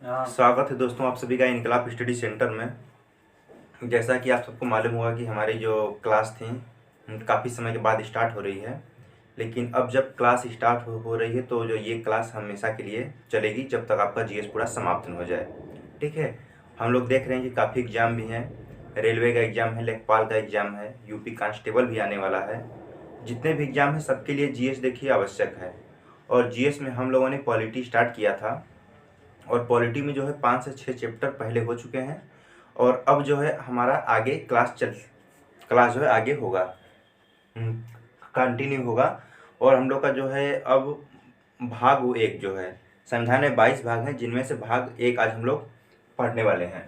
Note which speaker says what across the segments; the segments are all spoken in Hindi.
Speaker 1: स्वागत है दोस्तों आप सभी का इनकलाब स्टडी सेंटर में। जैसा कि आप सबको मालूम होगा कि हमारी जो क्लास थी काफ़ी समय के बाद स्टार्ट हो रही है, लेकिन अब जब क्लास स्टार्ट हो रही है तो जो ये क्लास हमेशा के लिए चलेगी जब तक आपका जीएस पूरा समाप्त न हो जाए। ठीक है, हम लोग देख रहे हैं कि काफ़ी एग्ज़ाम भी हैं, रेलवे का एग्ज़ाम है, लेखपाल का एग्ज़ाम है, यूपी कांस्टेबल भी आने वाला है। जितने भी एग्ज़ाम हैं सबके लिए जीएस देखिए आवश्यक है। और जीएस में हम लोगों ने पॉलिटी स्टार्ट किया था और पॉलिटी में जो है 5 से 6 चैप्टर पहले हो चुके हैं और अब जो है हमारा आगे क्लास जो है आगे होगा, कंटिन्यू होगा। और हम लोग का जो है अब भाग 1 जो है, संविधान में 22 भाग हैं जिनमें से भाग 1 आज हम लोग पढ़ने वाले हैं।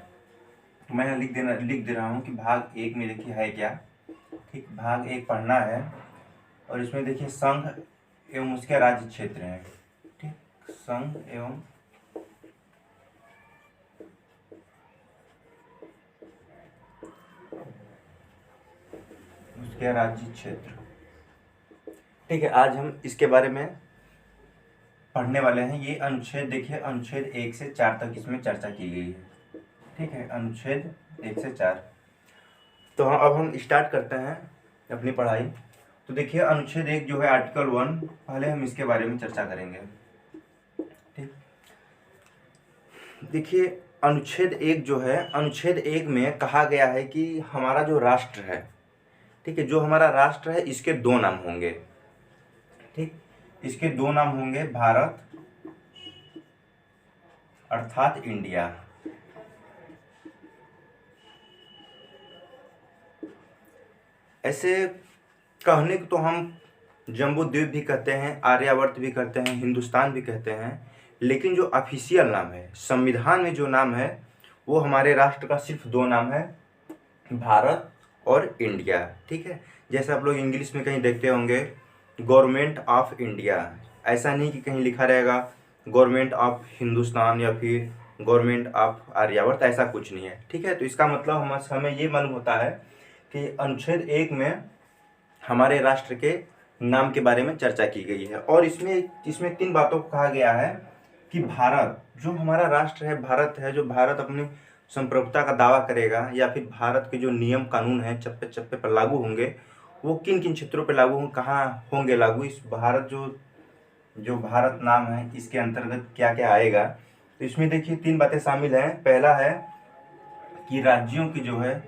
Speaker 1: मैं यहाँ लिख दे रहा हूँ कि भाग 1 में देखिए है क्या। ठीक, भाग 1 पढ़ना है और इसमें देखिए संघ एवं उसके राज्य क्षेत्र हैं। ठीक, संघ एवं उसके राज्य क्षेत्र। ठीक है, आज हम इसके बारे में पढ़ने वाले हैं। ये अनुच्छेद देखिए, अनुच्छेद 1 से 4 तक इसमें चर्चा की गई है। ठीक है, अनुच्छेद 1 से 4। तो अब हम स्टार्ट करते हैं अपनी पढ़ाई। तो देखिए अनुच्छेद 1 जो है आर्टिकल 1, पहले हम इसके बारे में चर्चा करेंगे। ठीक, देखिए अनुच्छेद 1 जो है, अनुच्छेद 1 में कहा गया है कि हमारा जो राष्ट्र है, ठीक है, जो हमारा राष्ट्र है इसके 2 नाम होंगे। ठीक, इसके 2 नाम होंगे, भारत अर्थात इंडिया। ऐसे कहने को तो हम जम्बू द्वीप भी कहते हैं, आर्यावर्त भी कहते हैं, हिंदुस्तान भी कहते हैं, लेकिन जो ऑफिशियल नाम है, संविधान में जो नाम है, वो हमारे राष्ट्र का सिर्फ 2 नाम है, भारत और इंडिया। ठीक है, जैसे आप लोग इंग्लिश में कहीं देखते होंगे गवर्नमेंट ऑफ इंडिया, ऐसा नहीं कि कहीं लिखा रहेगा गवर्नमेंट ऑफ हिंदुस्तान या फिर गवर्नमेंट ऑफ आर्यावर्त, ऐसा कुछ नहीं है। ठीक है, तो इसका मतलब हमें ये मालूम होता है कि अनुच्छेद 1 में हमारे राष्ट्र के नाम के बारे में चर्चा की गई है। और इसमें 3 बातों को कहा गया है कि भारत जो हमारा राष्ट्र है, भारत है, जो भारत अपनी संप्रभुता का दावा करेगा या फिर भारत के जो नियम कानून हैं चप्पे चप्पे पर लागू होंगे, वो किन किन क्षेत्रों पर लागू होंगे, कहाँ होंगे लागू, इस भारत जो भारत नाम है इसके अंतर्गत क्या क्या आएगा। तो इसमें देखिए 3 बातें शामिल हैं। पहला है कि राज्यों की जो है,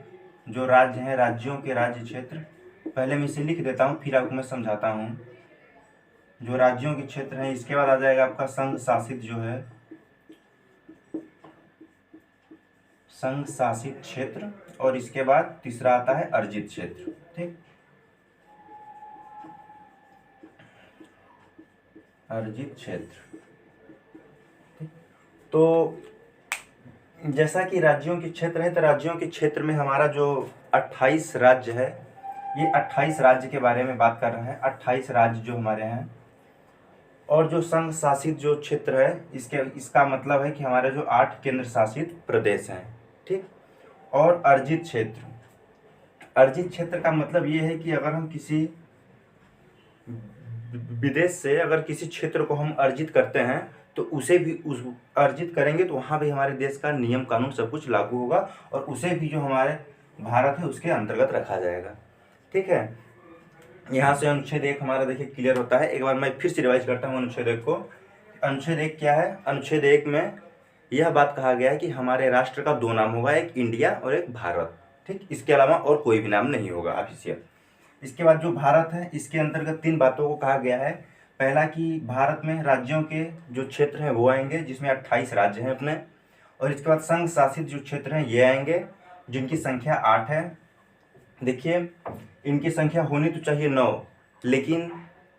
Speaker 1: जो राज्य हैं, राज्यों के राज्य क्षेत्र, पहले मैं इसे लिख देता हूँ फिर आपको मैं समझाता हूँ। जो राज्यों के क्षेत्र हैं, इसके बाद आ जाएगा आपका संघ शासित जो है, संघ शासित क्षेत्र, और इसके बाद तीसरा आता है अर्जित क्षेत्र। ठीक, अर्जित क्षेत्र। तो जैसा कि राज्यों के क्षेत्र है, तो राज्यों के क्षेत्र में हमारा जो 28 राज्य है, ये 28 राज्य के बारे में बात कर रहे हैं, 28 राज्य जो हमारे हैं। और जो संघ शासित जो क्षेत्र है, इसका मतलब है कि हमारे जो 8 केंद्र शासित प्रदेश हैं। ठीक, और अर्जित क्षेत्र, अर्जित क्षेत्र का मतलब ये है कि अगर हम किसी विदेश से अगर किसी क्षेत्र को हम अर्जित करते हैं तो उसे भी उस अर्जित करेंगे तो वहाँ भी हमारे देश का नियम कानून सब कुछ लागू होगा और उसे भी जो हमारे भारत है उसके अंतर्गत रखा जाएगा। ठीक है, यहाँ से अनुच्छेद 1 हमारा देखिए क्लियर होता है। एक बार मैं फिर से रिवाइज करता हूँ अनुच्छेद 1 को। अनुच्छेद 1 क्या है? अनुच्छेद 1 में यह बात कहा गया है कि हमारे राष्ट्र का 2 नाम होगा, एक इंडिया और एक भारत। ठीक, इसके अलावा और कोई भी नाम नहीं होगा ऑफिशियल। इसके बाद जो भारत है, इसके अंतर्गत 3 बातों को कहा गया है। पहला कि भारत में राज्यों के जो क्षेत्र हैं वो आएंगे, जिसमें 28 राज्य हैं अपने। और इसके बाद संघ शासित जो क्षेत्र हैं ये आएंगे, जिनकी संख्या 8 है। देखिए इनकी संख्या होनी तो चाहिए 9, लेकिन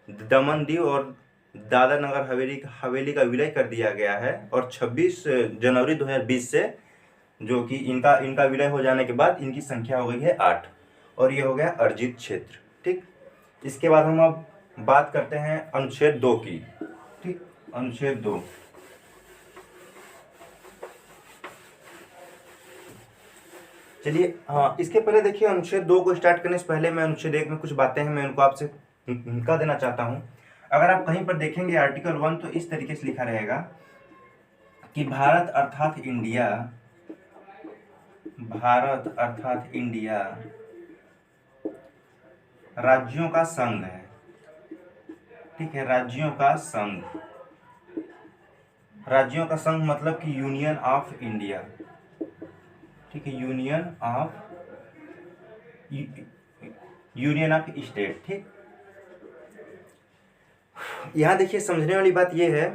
Speaker 1: दमन दीव और दादरा नगर हवेली का विलय कर दिया गया है और 26 जनवरी 2020 से जो कि इनका विलय हो जाने के बाद इनकी संख्या हो गई है 8 और ये हो गया अर्जित क्षेत्र। ठीक, इसके बाद हम अब बात करते हैं अनुच्छेद 2 की। ठीक, अनुच्छेद 2, चलिए हाँ, इसके पहले देखिए अनुच्छेद 2 को स्टार्ट करने से पहले मैं अनुच्छेद 1 में कुछ बातें हैं मैं उनको आपसे कह देना चाहता हूँ। अगर आप कहीं पर देखेंगे आर्टिकल 1 तो इस तरीके से लिखा रहेगा कि भारत अर्थात इंडिया राज्यों का संघ है। ठीक है, राज्यों का संघ मतलब कि यूनियन ऑफ इंडिया। ठीक है, यूनियन ऑफ स्टेट। ठीक, यहाँ देखिए समझने वाली बात यह है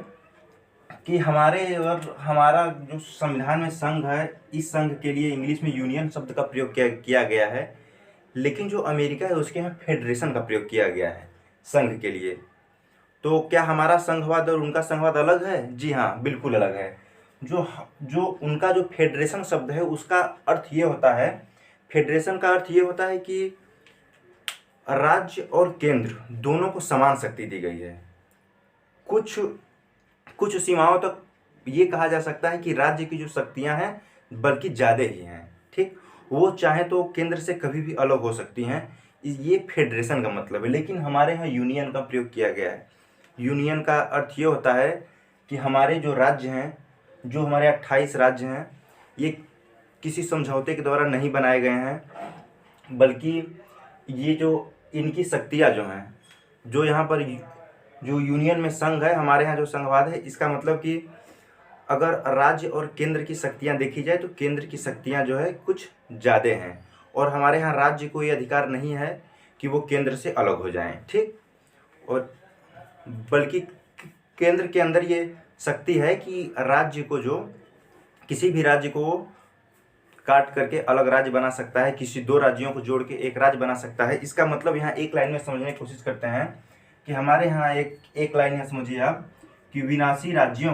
Speaker 1: कि हमारा जो संविधान में संघ है, इस संघ के लिए इंग्लिश में यूनियन शब्द का प्रयोग किया गया है, लेकिन जो अमेरिका है उसके यहाँ फेडरेशन का प्रयोग किया गया है संघ के लिए। तो क्या हमारा संघवाद और उनका संघवाद अलग है? जी हाँ, बिल्कुल अलग है। जो उनका जो फेडरेशन शब्द है उसका अर्थ ये होता है, फेडरेशन का अर्थ ये होता है कि राज्य और केंद्र दोनों को समान शक्ति दी गई है। कुछ सीमाओं तक ये कहा जा सकता है कि राज्य की जो शक्तियां हैं बल्कि ज़्यादा ही हैं। ठीक, वो चाहे तो केंद्र से कभी भी अलग हो सकती हैं, ये फेडरेशन का मतलब है। लेकिन हमारे यहाँ यूनियन का प्रयोग किया गया है। यूनियन का अर्थ ये होता है कि हमारे जो राज्य हैं, जो हमारे 28 राज्य हैं, ये किसी समझौते के द्वारा नहीं बनाए गए हैं, बल्कि ये जो इनकी शक्तियाँ जो हैं, जो यहाँ पर जो यूनियन में संघ है, हमारे यहाँ जो संघवाद है, इसका मतलब कि अगर राज्य और केंद्र की शक्तियाँ देखी जाए तो केंद्र की शक्तियाँ जो है कुछ ज़्यादा हैं, और हमारे यहाँ राज्य को ये अधिकार नहीं है कि वो केंद्र से अलग हो जाएं। ठीक, और बल्कि केंद्र के अंदर ये शक्ति है कि राज्य को, जो किसी भी राज्य को काट करके अलग राज्य बना सकता है, किसी दो राज्यों को जोड़ के एक राज्य बना सकता है। इसका मतलब यहाँ एक लाइन में समझने की कोशिश करते हैं कि हमारे यहाँ एक लाइन है, समझिए आप, कि विनाशी राज्यों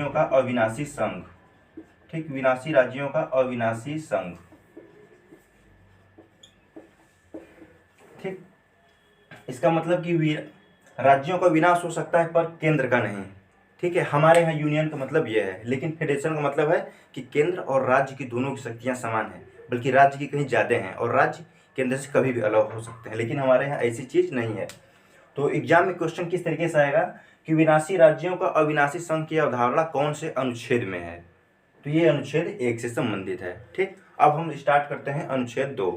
Speaker 1: का अविनाशी संघ। ठीक, विनाशी राज्यों का अविनाशी संघ। ठीक, इसका मतलब कि राज्यों का विनाश हो सकता है पर केंद्र का नहीं। ठीक है, हमारे यहाँ यूनियन का मतलब यह है, लेकिन फेडरेशन का मतलब है कि केंद्र और राज्य की दोनों की शक्तियाँ समान हैं, बल्कि राज्य की कहीं ज़्यादा हैं और राज्य केंद्र से कभी भी अलग हो सकते हैं। लेकिन हमारे यहाँ ऐसी चीज़ नहीं है। तो एग्जाम में क्वेश्चन किस तरीके से आएगा कि विनाशी राज्यों का अविनाशी संघ की अवधारणा कौन से अनुच्छेद में है? तो ये अनुच्छेद 1 से संबंधित है। ठीक, अब हम स्टार्ट करते हैं अनुच्छेद 2।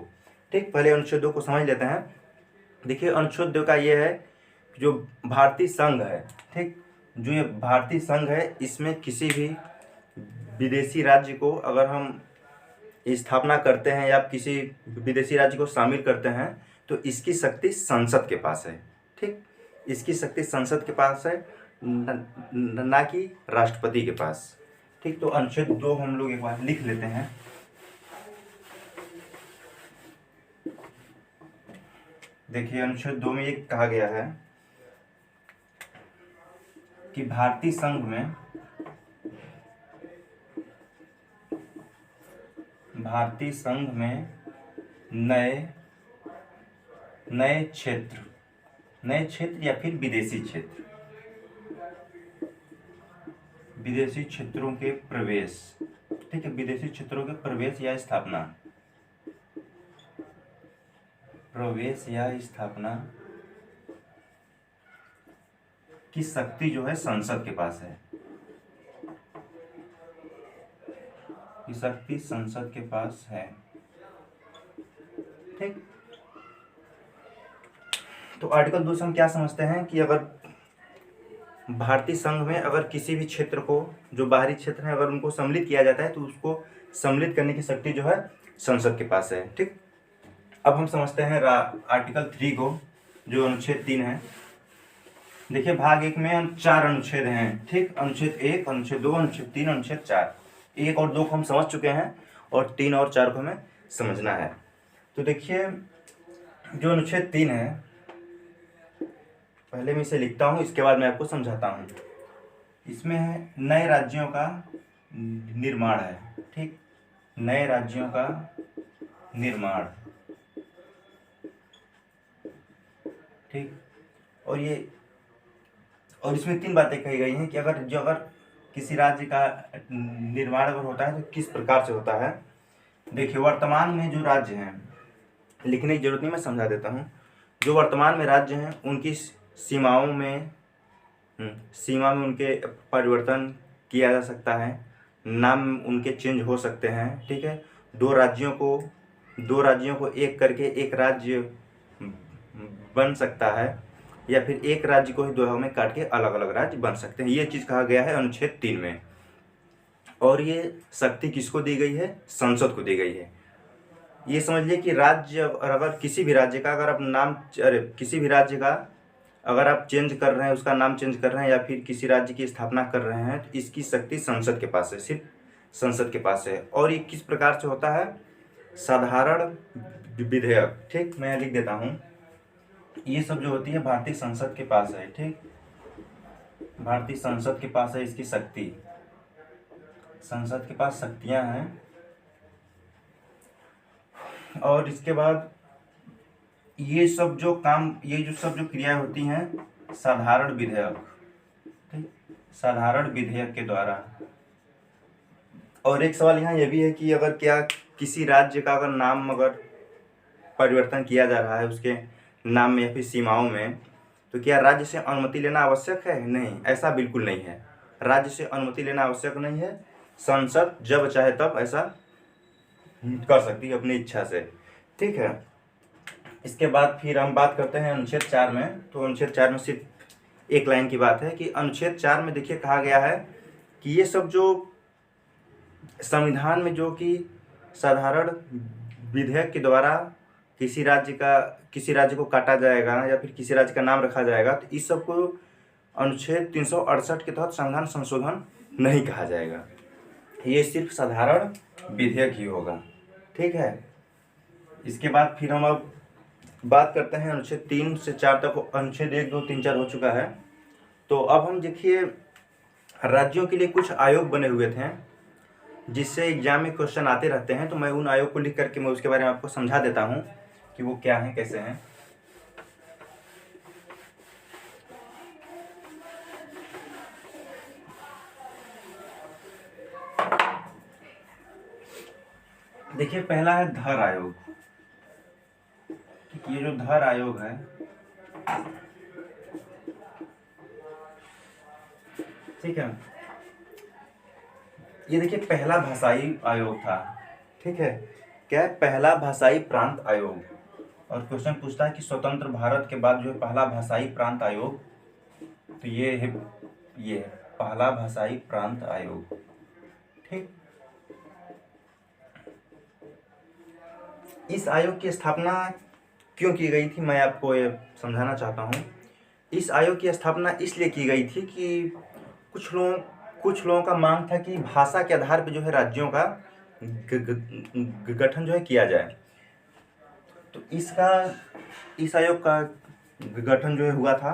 Speaker 1: ठीक, पहले अनुच्छेद 2 को समझ लेते हैं। देखिए, अनुच्छेद 2 का ये है जो भारतीय संघ है। ठीक, जो ये भारतीय संघ है, इसमें किसी भी विदेशी राज्य को अगर हम स्थापना करते हैं या कि विदेशी राज्य को शामिल करते हैं तो इसकी शक्ति संसद के पास है। ठीक, इसकी शक्ति संसद के पास है, ना कि राष्ट्रपति के पास। ठीक, तो अनुच्छेद 2 हम लोग एक बार लिख लेते हैं। देखिए, अनुच्छेद 2 में ये कहा गया है कि भारतीय संघ में नए क्षेत्र या फिर विदेशी क्षेत्रों के प्रवेश। ठीक है, विदेशी क्षेत्रों के प्रवेश या स्थापना की शक्ति जो है संसद के पास है। की शक्ति संसद के पास है। ठीक, तो आर्टिकल 2 से हम क्या समझते हैं कि अगर भारतीय संघ में अगर किसी भी क्षेत्र को, जो बाहरी क्षेत्र है, अगर उनको सम्मिलित किया जाता है तो उसको सम्मिलित करने की शक्ति जो है संसद के पास है। ठीक, अब हम समझते हैं आर्टिकल 3 को, जो अनुच्छेद 3 है। देखिए, भाग 1 में 4 अनुच्छेद हैं। ठीक, अनुच्छेद 1, अनुच्छेद 2, अनुच्छेद 3, अनुच्छेद 4। 1 और 2 को हम समझ चुके हैं और 3 और 4 को हमें समझना है। तो देखिए, जो अनुच्छेद 3 है, पहले मैं इसे लिखता हूँ, इसके बाद मैं आपको समझाता हूँ। इसमें है नए राज्यों का निर्माण है। ठीक, नए राज्यों का निर्माण। ठीक, और इसमें 3 बातें कही गई हैं कि अगर किसी राज्य का निर्माण अगर होता है तो किस प्रकार से होता है। देखिए, वर्तमान में जो राज्य हैं, लिखने की जरूरत नहीं, मैं समझा देता हूँ। जो वर्तमान में राज्य हैं उनकी सीमाओं में सीमा में उनके परिवर्तन किया जा सकता है, नाम उनके चेंज हो सकते हैं, ठीक है। दो राज्यों को एक करके एक राज्य बन सकता है, या फिर एक राज्य को ही दो भागों में काट के अलग अलग राज्य बन सकते हैं। ये चीज़ कहा गया है अनुच्छेद 3 में। और ये शक्ति किसको दी गई है? संसद को दी गई है। ये समझ लीजिए कि राज्य, अगर किसी भी राज्य का अगर आप नाम, अरे किसी भी राज्य का अगर आप चेंज कर रहे हैं, उसका नाम चेंज कर रहे हैं, या फिर किसी राज्य की स्थापना कर रहे हैं, तो इसकी शक्ति संसद के पास है, सिर्फ संसद के पास है। और ये किस प्रकार से होता है? साधारण विधेयक, ठीक, मैं लिख देता हूँ। ये सब जो होती है भारतीय संसद के पास है, ठीक, भारतीय संसद के पास है इसकी शक्ति, संसद के पास शक्तियाँ हैं। और इसके बाद ये सब जो क्रियाएं होती हैं साधारण विधेयक, ठीक, साधारण विधेयक के द्वारा। और एक सवाल यहाँ यह भी है कि अगर क्या किसी राज्य का अगर नाम अगर परिवर्तन किया जा रहा है उसके नाम में या फिर सीमाओं में, तो क्या राज्य से अनुमति लेना आवश्यक है? नहीं, ऐसा बिल्कुल नहीं है। राज्य से अनुमति लेना आवश्यक नहीं है। संसद जब चाहे तब ऐसा कर सकती है अपनी इच्छा से, ठीक है। इसके बाद फिर हम बात करते हैं अनुच्छेद 4 में। तो अनुच्छेद 4 में सिर्फ एक लाइन की बात है कि अनुच्छेद 4 में देखिए कहा गया है कि ये सब जो संविधान में जो कि साधारण विधेयक के द्वारा किसी राज्य को काटा जाएगा या फिर किसी राज्य का नाम रखा जाएगा, तो इस सब को अनुच्छेद 368 के तहत संविधान संशोधन नहीं कहा जाएगा। ये सिर्फ साधारण विधेयक ही होगा, ठीक है। इसके बाद फिर हम अब बात करते हैं अनुच्छेद 3 से 4 तक। अनुच्छेद 1, 2, 3, 4 हो चुका है। तो अब हम देखिए राज्यों के लिए कुछ आयोग बने हुए थे जिससे एग्जाम में क्वेश्चन आते रहते हैं। तो मैं उन आयोग को लिख करके मैं उसके बारे में आपको समझा देता हूँ कि वो क्या हैं, कैसे हैं। देखिए पहला है धर आयोग। ये जो धर आयोग है, ठीक है, ये देखिए पहला भाषाई आयोग था, ठीक है। क्या है? पहला भाषाई प्रांत आयोग। और क्वेश्चन पूछता है कि स्वतंत्र भारत के बाद जो है पहला भाषाई प्रांत आयोग, तो ये है पहला भाषाई प्रांत आयोग, ठीक। इस आयोग की स्थापना क्यों की गई थी, मैं आपको ये समझाना चाहता हूँ। इस आयोग की स्थापना इसलिए की गई थी कि कुछ लोगों का मांग था कि भाषा के आधार पर जो है राज्यों का गठन जो है किया जाए। तो इस आयोग का गठन जो है हुआ था।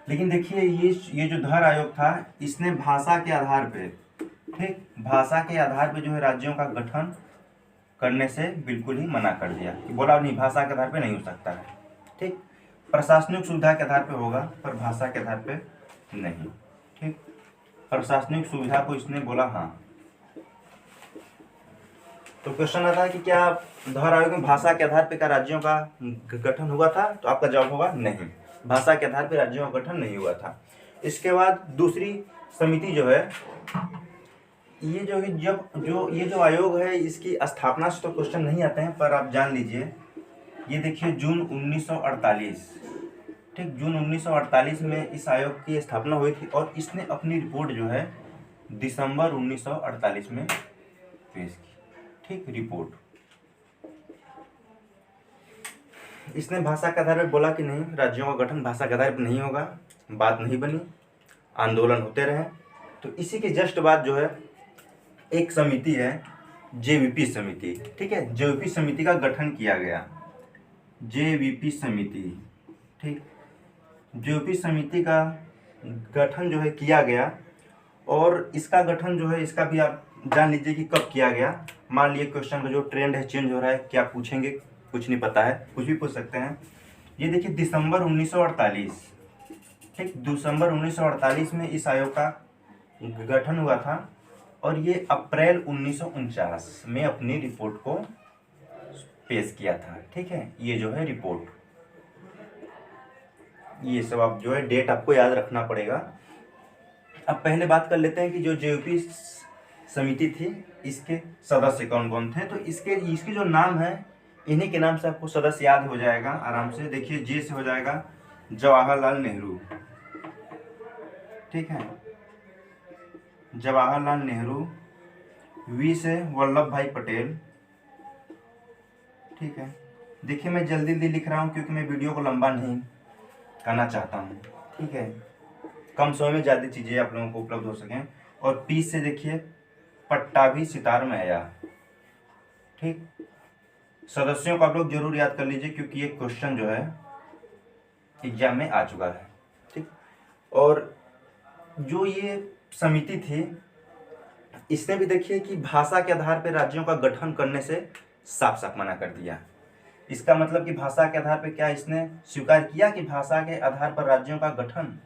Speaker 1: लेकिन देखिए ये जो धर आयोग था, इसने भाषा के आधार पे, ठीक, भाषा के आधार पे जो है राज्यों का गठन करने से बिल्कुल ही मना कर दिया कि बोला नहीं, भाषा के आधार पे नहीं हो सकता है, ठीक। प्रशासनिक सुविधा के आधार पे होगा पर भाषा के आधार पे नहीं, ठीक। प्रशासनिक सुविधा को इसने बोला हाँ। तो क्वेश्चन आता है कि क्या धर आयोग में भाषा के आधार पे क्या राज्यों का गठन हुआ था? तो आपका जवाब होगा नहीं, भाषा के आधार पे राज्यों का गठन नहीं हुआ था। इसके बाद दूसरी समिति जो है, ये जो आयोग है, इसकी स्थापना से तो क्वेश्चन नहीं आते हैं, पर आप जान लीजिए, ये देखिए जून 1948, ठीक, जून 1948 में इस आयोग की स्थापना हुई थी। और इसने अपनी रिपोर्ट जो है दिसंबर 1948 में पेश की, ठीक, रिपोर्ट। इसने भाषा के आधार पर बोला कि नहीं, राज्यों का गठन भाषा के आधार पर नहीं होगा, बात नहीं बनी, आंदोलन होते रहे। तो इसी के जस्ट बाद जो है एक समिति है, जेवीपी समिति, ठीक है, जेवीपी समिति का गठन किया गया, जेवीपी समिति, ठीक, जेवीपी समिति का गठन जो है किया गया। और इसका गठन जो है, इसका भी आप जान लीजिए कि कब किया गया। मान लिए क्वेश्चन का जो ट्रेंड है चेंज हो रहा है, क्या पूछेंगे कुछ नहीं पता है, कुछ भी पूछ सकते हैं। ये देखिए दिसंबर 1948, ठीक, दिसंबर 1948 में इस आयोग का गठन हुआ था। और ये अप्रैल 1949 में अपनी रिपोर्ट को पेश किया था, ठीक है। ये जो है रिपोर्ट, ये सब आप जो है डेट आपको याद रखना पड़ेगा। अब पहले बात कर लेते हैं कि जो जेयूपी समिति थी इसके सदस्य कौन कौन थे। तो इसके जो नाम है, इन्हीं के नाम से आपको सदस्य याद हो जाएगा आराम से। देखिए, जे से हो जाएगा जवाहरलाल नेहरू, ठीक है, जवाहरलाल नेहरू। वी से वल्लभ भाई पटेल, ठीक है। देखिए, मैं जल्दी जल्दी लिख रहा हूँ क्योंकि मैं वीडियो को लंबा नहीं करना चाहता हूँ, ठीक है, कम समय में ज़्यादा चीज़ें आप लोगों को उपलब्ध हो सकें। और पी से देखिए पट्टाभी सितार मैया, ठीक। सदस्यों को आप लोग जरूर याद कर लीजिए क्योंकि ये क्वेश्चन जो है एग्जाम में आ चुका है, ठीक। और जो ये समिति थी, इसने भी देखिए कि भाषा के आधार पर राज्यों का गठन करने से साफ साफ मना कर दिया। इसका मतलब कि भाषा के आधार पर क्या इसने स्वीकार किया कि भाषा के आधार पर राज्यों का गठन?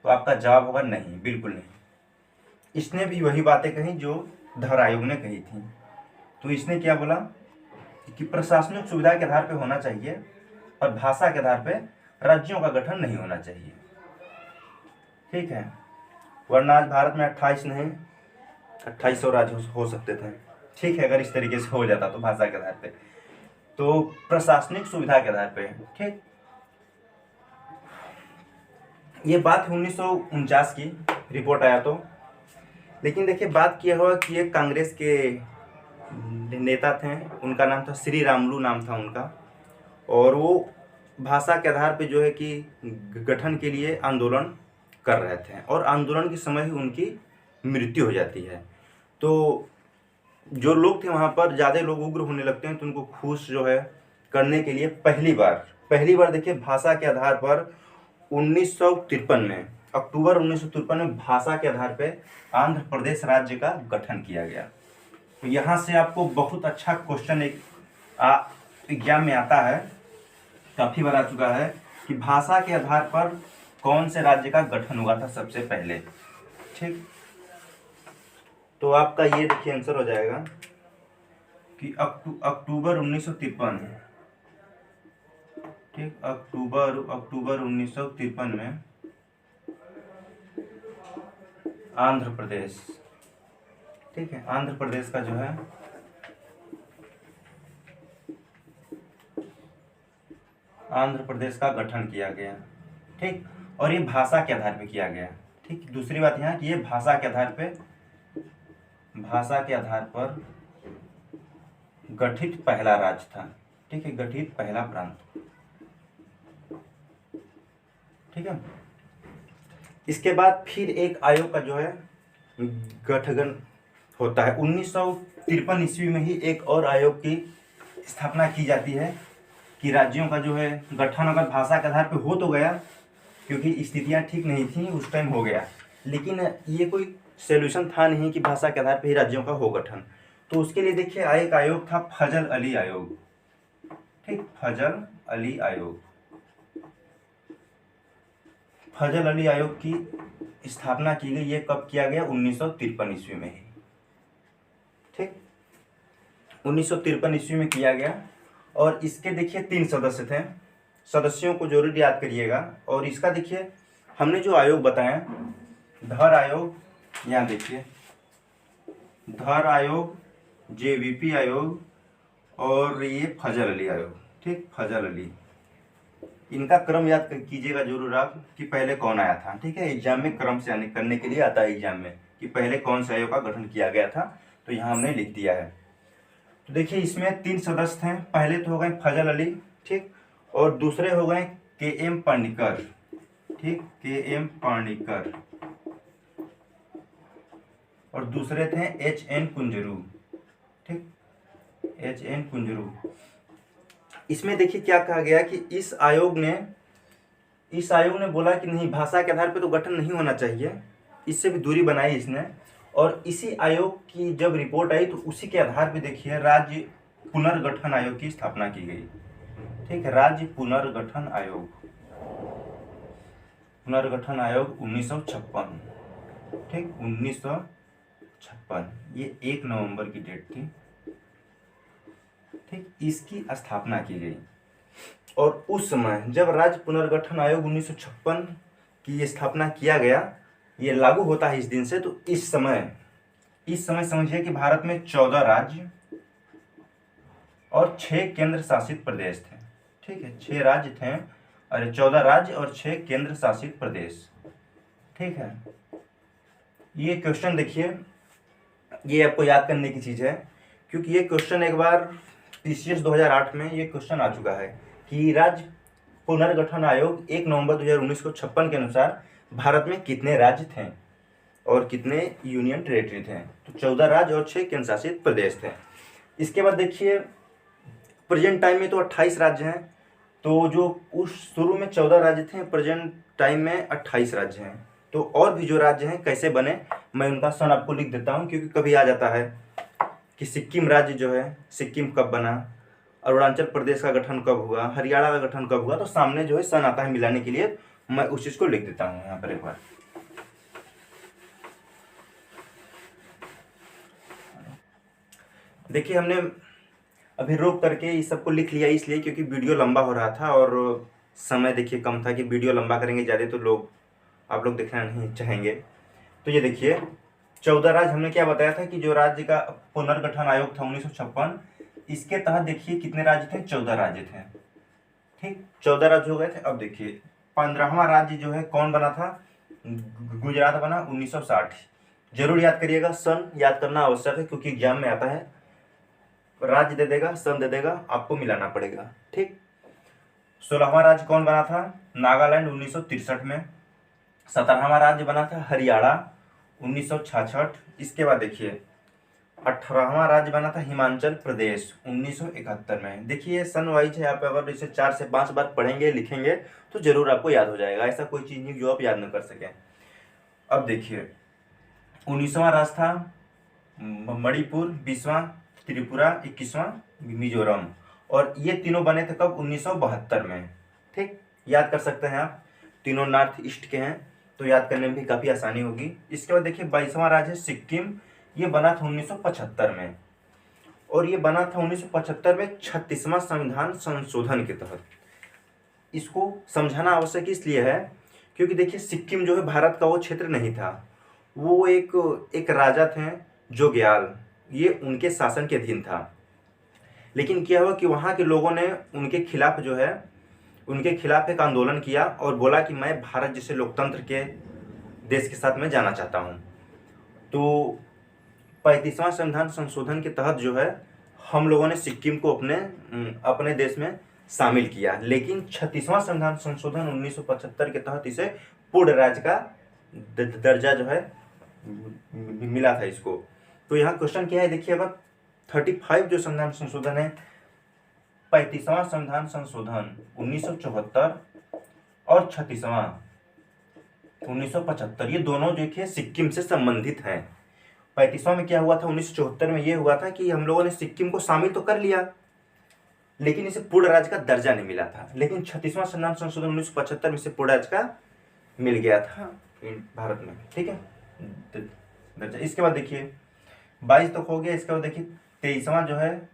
Speaker 1: तो आपका जवाब होगा नहीं, बिल्कुल नहीं। इसने भी वही बातें कही जो धर आयोग ने कही थी। तो इसने क्या बोला कि प्रशासनिक सुविधा के आधार पर होना चाहिए और भाषा के आधार पर राज्यों का गठन नहीं होना चाहिए, ठीक है। वरना आज भारत में 28 नहीं 2800 राज्य हो सकते थे, ठीक है, अगर इस तरीके से हो जाता तो भाषा के आधार पे। तो प्रशासनिक सुविधा के आधार पे, ठीक। ये बात 1949 की रिपोर्ट आया तो। लेकिन देखिए, बात किया हुआ कि एक कांग्रेस के नेता थे, उनका नाम था श्री रामुलु नाम था उनका, और वो भाषा के आधार पे जो है कि गठन के लिए आंदोलन कर रहे थे और आंदोलन के समय ही उनकी मृत्यु हो जाती है। तो जो लोग थे वहाँ पर, ज़्यादा लोग उग्र होने लगते हैं, तो उनको खुश जो है करने के लिए पहली बार देखिए भाषा के आधार पर 1953 में, अक्टूबर 1953 में भाषा के आधार पर आंध्र प्रदेश राज्य का गठन किया गया। तो यहाँ से आपको बहुत अच्छा क्वेश्चन एक एग्जाम में आता है, काफ़ी बार आ चुका है, कि भाषा के आधार पर कौन से राज्य का गठन हुआ था सबसे पहले, ठीक। तो आपका ये देखिए आंसर हो जाएगा कि अक्टूबर 1953, ठीक, अक्टूबर 1953 में आंध्र प्रदेश, ठीक है, आंध्र प्रदेश का जो है आंध्र प्रदेश का गठन किया गया, ठीक। और ये भाषा के आधार पे किया गया, ठीक। दूसरी बात यहाँ कि ये भाषा के आधार पर गठित पहला राज्य था, ठीक है, गठित पहला प्रांत, ठीक है। इसके बाद फिर एक आयोग का जो है गठन होता है। 1953 ईस्वी में ही एक और आयोग की स्थापना की जाती है कि राज्यों का जो है गठन अगर भाषा के आधार पर हो तो गया, क्योंकि स्थितियां ठीक नहीं थी उस टाइम, हो गया, लेकिन ये कोई सॉल्यूशन था नहीं कि भाषा के आधार पर ही राज्यों का हो गठन। तो उसके लिए देखिए एक आयोग था फजल अली आयोग, ठीक, फजल अली आयोग। फजल अली आयोग की स्थापना की गई। ये कब किया गया? 1953 ईस्वी में ही, ठीक, 1953 ईस्वी में किया गया। और इसके देखिए 3 सदस्य थे, सदस्यों को जरूर याद करिएगा। और इसका देखिए हमने जो आयोग बताया, धर आयोग, यहाँ देखिए धर आयोग, जेवीपी आयोग और ये फजल अली आयोग, ठीक, फजल अली। इनका क्रम याद कीजिएगा जरूर आप कि पहले कौन आया था, ठीक है। एग्जाम में क्रम से करने के लिए आता है एग्जाम में कि पहले कौन से आयोग का गठन किया गया था, तो यहाँ हमने लिख दिया है। तो देखिए इसमें 3 सदस्य हैं। पहले तो हो गए फजल अली, ठीक, और दूसरे हो गए के.एम. पाणिक्कर, ठीक, के.एम. पाणिक्कर, और दूसरे थे एच.एन. कुंजरू, ठीक, एच.एन. कुंजरू। इसमें देखिए क्या कहा गया कि इस आयोग ने बोला कि नहीं, भाषा के आधार पर तो गठन नहीं होना चाहिए, इससे भी दूरी बनाई इसने। और इसी आयोग की जब रिपोर्ट आई तो उसी के आधार पर देखिए राज्य पुनर्गठन आयोग की स्थापना की गई, ठीक है, राज्य पुनर्गठन आयोग, 1956, ठीक, 1956, ये 1 नवंबर की डेट थी, ठीक, इसकी स्थापना की गई। और उस समय जब राज्य पुनर्गठन आयोग 1956 की स्थापना किया गया, ये लागू होता है इस दिन से, तो इस समय समझिए कि भारत में 14 राज्य और 6 केंद्र शासित प्रदेश थे। ठीक है, 6 राज्य थे, अरे 14 राज्य और 6 केंद्र शासित प्रदेश। ठीक है, ये क्वेश्चन देखिए, ये आपको याद करने की चीज़ है, क्योंकि ये क्वेश्चन एक बार पीसीएस 2008 में ये क्वेश्चन आ चुका है कि राज्य पुनर्गठन आयोग 1 नवंबर 2019 को 56 के अनुसार भारत में कितने राज्य थे और कितने यूनियन टेरिटरी थे। तो 14 राज्य और 6 केंद्र शासित प्रदेश थे। इसके बाद देखिए प्रेजेंट टाइम में तो 28 राज्य हैं, तो जो उस शुरू में 14 राज्य थे, प्रेजेंट टाइम में 28 राज्य हैं। तो और भी जो राज्य हैं कैसे बने, मैं उनका सन आपको लिख देता हूँ, क्योंकि कभी आ जाता है कि सिक्किम राज्य जो है, सिक्किम कब बना, अरुणाचल प्रदेश का गठन कब हुआ, हरियाणा का गठन कब हुआ, तो सामने जो है सन आता है मिलाने के लिए, मैं उस चीज़ को लिख देता हूँ यहाँ पर एक बार। देखिए हमने अभी रोक करके इस सबको लिख लिया इसलिए क्योंकि वीडियो लंबा हो रहा था और समय देखिए कम था कि वीडियो लंबा करेंगे ज़्यादा तो आप लोग देखना नहीं चाहेंगे। तो ये देखिए 14 राज्य हमने क्या बताया था कि जो राज्य का पुनर्गठन आयोग था 1956, इसके तहत देखिए कितने राज्य थे, 14 राज्य थे। ठीक, 14 राज्य हो गए थे। अब देखिए 15वां राज्य जो है कौन बना था, गुजरात बना 1960। जरूर याद करिएगा, सन याद करना आवश्यक है क्योंकि एग्जाम में आता है, राज्य दे देगा, सन दे देगा, आपको मिलाना पड़ेगा। ठीक, 16वां राज्य कौन बना था, नागालैंड 1963 में। 17वां राज्य बना था हरियाणा 1966। इसके बाद देखिए 18वां राज्य बना था हिमाचल प्रदेश 1971 में। देखिए सन वाइज है, आप अगर इसे 4 से 5 बार पढ़ेंगे लिखेंगे तो जरूर आपको याद हो जाएगा, ऐसा कोई चीज़ नहीं जो आप याद न कर सकें। अब देखिए 19वां राज्य था मणिपुर, 20वां त्रिपुरा, 21वां मिजोरम, और ये तीनों बने थे कब, 1972 में। ठीक, याद कर सकते हैं आप, तीनों नॉर्थ ईस्ट के हैं तो याद करने में भी काफ़ी आसानी होगी। इसके बाद देखिए 22वां राज्य है सिक्किम, ये बना था 1975 में, और ये बना था 1975 में 36वां संविधान संशोधन के तहत। इसको समझाना आवश्यक इसलिए है क्योंकि देखिए सिक्किम जो है भारत का वो क्षेत्र नहीं था, वो एक राजा थे जोग्याल, ये उनके शासन के अधीन था। लेकिन क्या हुआ कि वहाँ के लोगों ने उनके खिलाफ एक आंदोलन किया और बोला कि मैं भारत जैसे लोकतंत्र के देश के साथ में जाना चाहता हूँ। तो 35वां संविधान संशोधन के तहत जो है हम लोगों ने सिक्किम को अपने देश में शामिल किया, लेकिन 36वां संविधान संशोधन 1975 के तहत इसे पूर्ण राज्य का दर्जा जो है मिला था इसको। तो यहाँ क्वेश्चन क्या है देखिए, अगर 35 जो संविधान संशोधन है, 35वां संविधान संशोधन 1974 और 36वां 1975, ये दोनों देखिए सिक्किम से संबंधित हैं। 35वां में क्या हुआ था, 1974 में ये हुआ था कि हम लोगों ने सिक्किम को शामिल तो कर लिया लेकिन इसे पूर्ण राज्य का दर्जा नहीं मिला था, लेकिन 36वां संविधान संशोधन 1975 में इसे पूर्ण राज्य का मिल गया था भारत में। ठीक है, दर्जा। इसके बाद देखिए 22 तक हो गया। इसके बाद देखिए 23वां जो है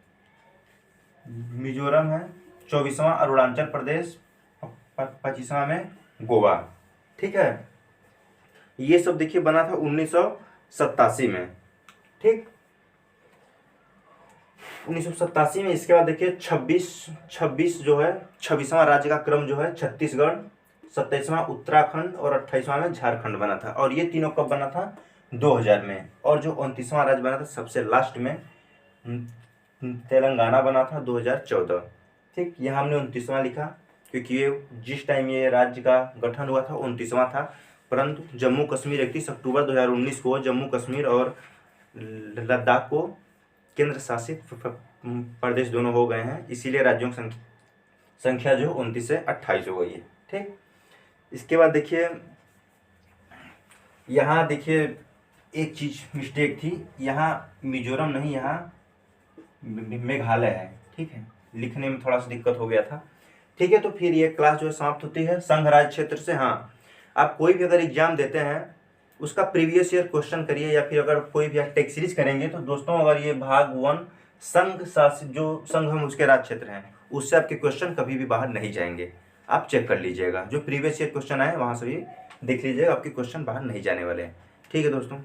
Speaker 1: मिजोरम है, 24वां अरुणाचल प्रदेश, 25वां में गोवा। ठीक है, ये सब देखिए बना था 1987 में। ठीक, 1987 में। इसके बाद देखिए 26 जो है 26वां राज्य का क्रम जो है छत्तीसगढ़, 27वां उत्तराखंड और 28वां में झारखंड बना था, और ये तीनों कब बना था, 2000 में। और जो 29वां राज्य बना था सबसे लास्ट में तेलंगाना बना था 2014। ठीक, यहाँ हमने 29वां लिखा क्योंकि ये जिस टाइम ये राज्य का गठन हुआ था 29वां था, परंतु जम्मू कश्मीर 31 अक्टूबर 2019 को जम्मू कश्मीर और लद्दाख को केंद्र शासित प्रदेश दोनों हो गए हैं, इसीलिए राज्यों की संख्या जो 29 से 28 हो गई है। ठीक, इसके बाद देखिए यहाँ देखिए एक चीज़ मिस्टेक थी, यहाँ मिजोरम नहीं, यहाँ मेघालय है। ठीक है, लिखने में थोड़ा सा दिक्कत हो गया था। ठीक है, तो फिर ये क्लास जो है समाप्त होती है संघ राज्य क्षेत्र से। हाँ, आप कोई भी अगर एग्जाम देते हैं उसका प्रीवियस ईयर क्वेश्चन करिए, या फिर अगर कोई भी टेक सीरीज करेंगे तो दोस्तों अगर ये भाग 1 संघ शासित जो संघ हम उसके राज्य क्षेत्र हैं उससे आपके क्वेश्चन कभी भी बाहर नहीं जाएंगे। आप चेक कर लीजिएगा, जो प्रीवियस ईयर क्वेश्चन आए वहाँ से भी देख लीजिएगा, आपके क्वेश्चन बाहर नहीं जाने वाले हैं। ठीक है दोस्तों।